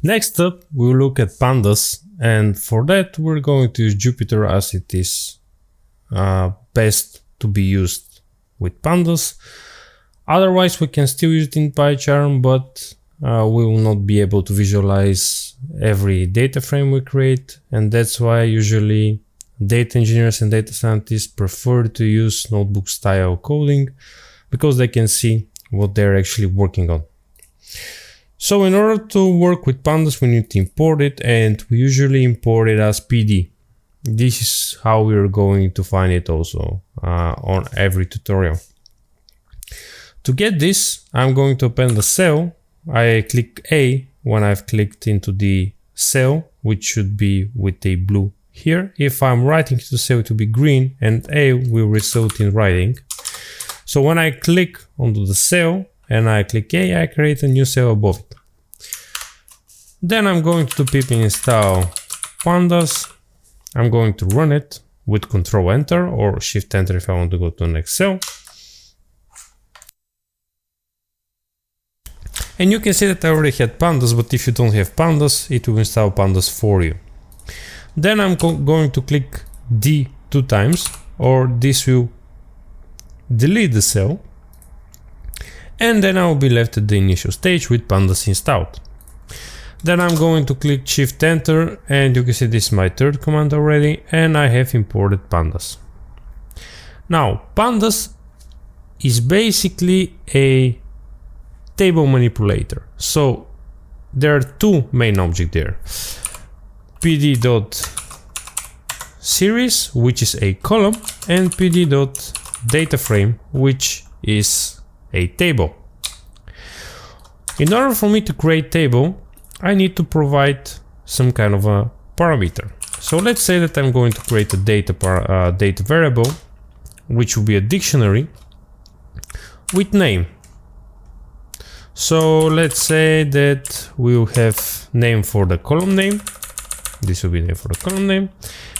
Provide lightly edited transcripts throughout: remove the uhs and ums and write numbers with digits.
Next up, we'll look at Pandas, and for that we're going to use Jupyter as it is best to be used with Pandas. Otherwise, we can still use it in PyCharm, but we will not be able to visualize every data frame we create, and that's why usually data engineers and data scientists prefer to use notebook style coding, because they can see what they're actually working on. So in order to work with Pandas, we need to import it, and we usually import it as PD. This is how we're going to find it also on every tutorial. To get this, I'm going to open the cell. I click A when I've clicked into the cell, which should be with a blue here. If I'm writing to the cell, it will be green, and A will result in writing. So when I click onto the cell and I click A, I create a new cell above it. Then I'm going to pip install Pandas. I'm going to run it with Control Enter or Shift Enter if I want to go to the next cell. And you can see that I already had Pandas, but if you don't have Pandas, it will install Pandas for you. Then I'm going to click D 2 times, or this will delete the cell. And then I will be left at the initial stage with Pandas installed. Then I'm going to click Shift Enter, and you can see this is my third command already, and I have imported Pandas. Now, Pandas is basically a table manipulator. So there are two main objects there. pd.series, which is a column, and pd.dataframe, which is a table. In order for me to create table, I need to provide some kind of a parameter. So let's say that I'm going to create a data variable, which will be a dictionary with name. So let's say that we'll have name for the column name. This will be name for the column name.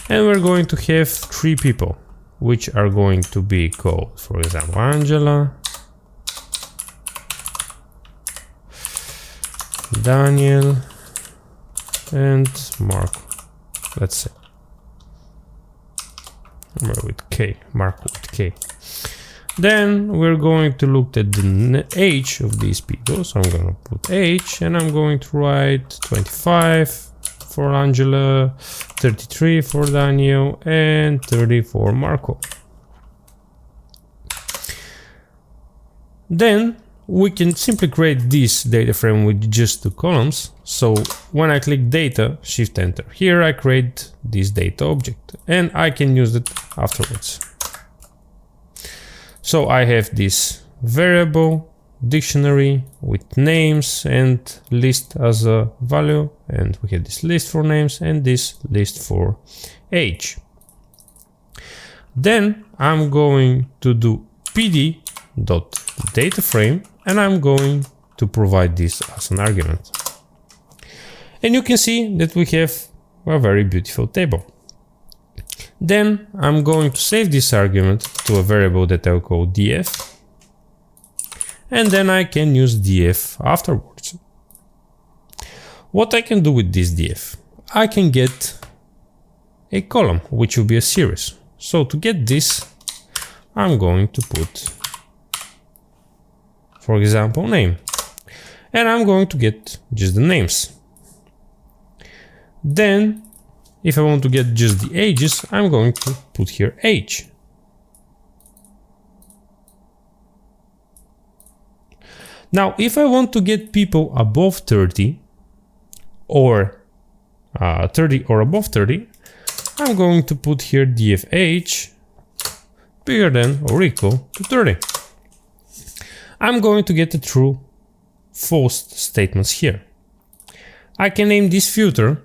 And we're going to have 3 people, which are going to be called, for example, Angela, Daniel, and Mark. Let's say with K, Mark with K. Then we're going to look at the age of these people. So I'm going to put age, and I'm going to write 25 for Angela, 33 for Daniel, and 30 for Marco. Then we can simply create this data frame with just 2 columns. So when I click data, Shift Enter, here I create this data object, and I can use it afterwards. So I have this variable dictionary with names and list as a value, and we have this list for names and this list for age. Then I'm going to do pd.dataframe, and I'm going to provide this as an argument. And you can see that we have a very beautiful table. Then I'm going to save this argument to a variable that I'll call df, and then I can use df afterwards. What I can do with this df? I can get a column, which will be a series. So to get this, I'm going to put, for example, name, and I'm going to get just the names. Then if I want to get just the ages, I'm going to put here age. Now, if I want to get people above 30 or 30 or above 30, I'm going to put here df age bigger than or equal to 30. I'm going to get the true, false statements here. I can name this filter,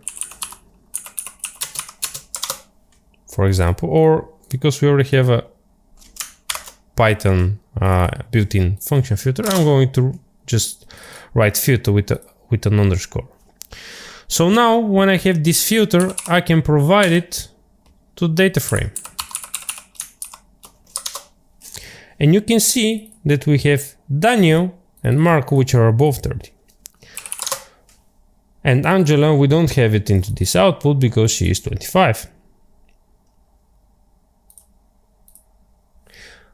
for example, or because we already have a Python built-in function filter, I'm going to just write filter with an underscore. So now when I have this filter, I can provide it to data frame. And you can see that we have Daniel and Mark, which are above 30. And Angela, we don't have it into this output because she is 25.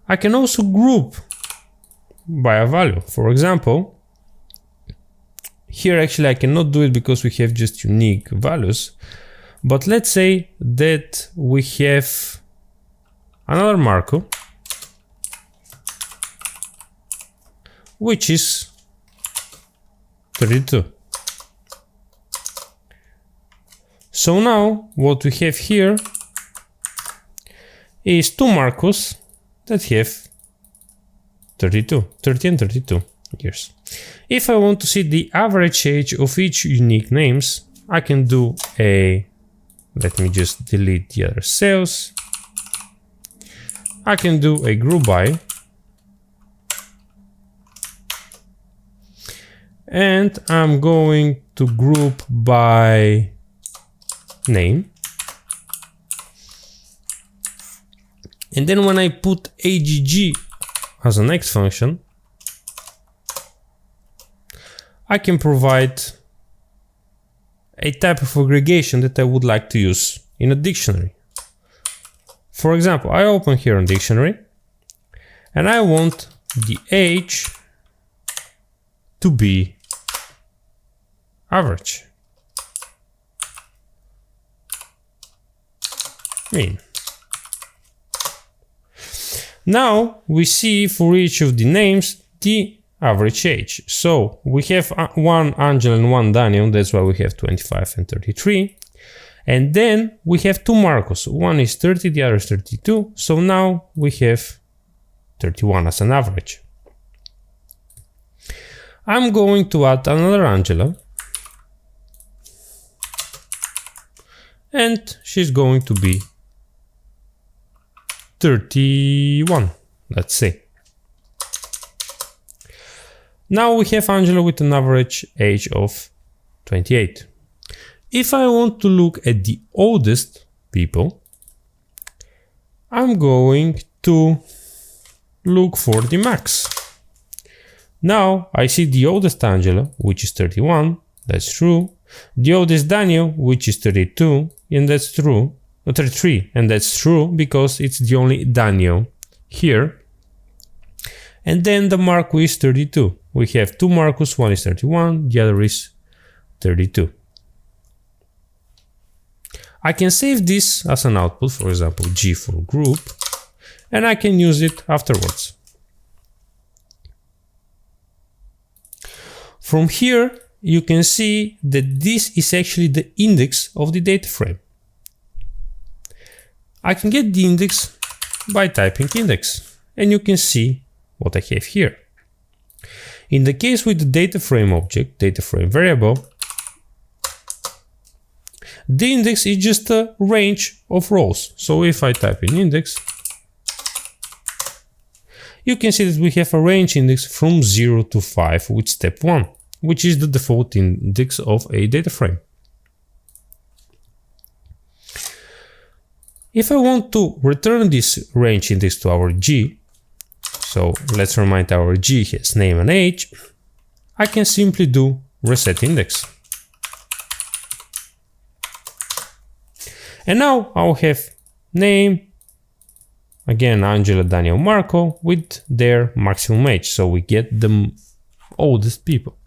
I can also group by a value. For example, here actually I cannot do it because we have just unique values. But let's say that we have another Marco, which is 32. So now what we have here is two Marcos that have 30 and 32 years. If I want to see the average age of each unique names, I can do a, let me just delete the other cells. I can do a group by, and I'm going to group by name. And then when I put agg as a next function, I can provide a type of aggregation that I would like to use in a dictionary. For example, I open here a dictionary and I want the age to be average. Mean. Now we see for each of the names the average age. So we have one Angel and one Daniel, that's why we have 25 and 33. And then we have two Marcos, one is 30, the other is 32. So now we have 31 as an average. I'm going to add another Angela. And she's going to be 31, let's say. Now we have Angela with an average age of 28. If I want to look at the oldest people, I'm going to look for the max. Now I see the oldest Angela, which is 31, that's true. The oldest Daniel, which is 32, and that's true. 33, and that's true because it's the only Daniel here. And then the Marco is 32. We have two Marcos, one is 31, the other is 32. I can save this as an output, for example, G for group, and I can use it afterwards. From here, you can see that this is actually the index of the data frame. I can get the index by typing index, and you can see what I have here. In the case with the data frame object, data frame variable, the index is just a range of rows. So if I type in index, you can see that we have a range index from 0 to 5 with step 1, which is the default index of a data frame. If I want to return this range index to our G, so let's remind our G has name and age, I can simply do reset index. And now I'll have name, again Angela, Daniel, Marco with their maximum age, so we get the oldest people.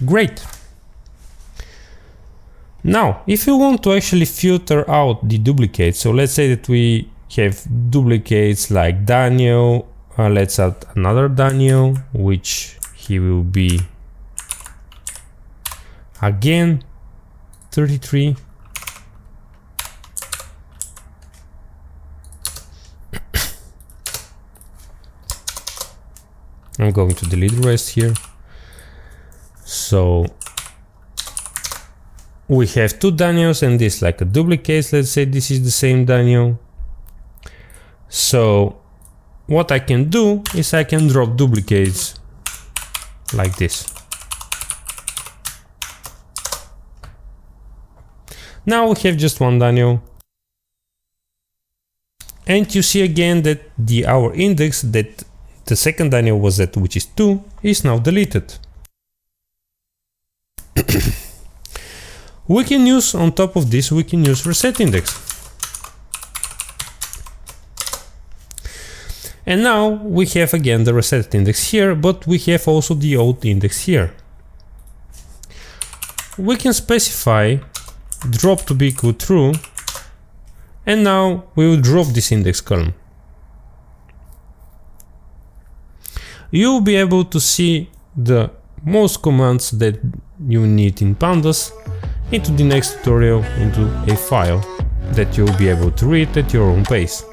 Great. Now, if you want to actually filter out the duplicates, so let's say that we have duplicates like Daniel, let's add another Daniel, which he will be again 33. I'm going to delete the rest here. So we have two Daniels and this like a duplicate. Let's say this is the same Daniel. So what I can do is I can drop duplicates like this. Now we have just one Daniel. And you see again that our index that the second line was set, which is 2, is now deleted. We can use, on top of this, we can use reset index. And now we have again the reset index here, but we have also the old index here. We can specify drop to be equal true, and now we will drop this index column. You will be able to see the most commands that you need in Pandas into the next tutorial into a file that you'll be able to read at your own pace.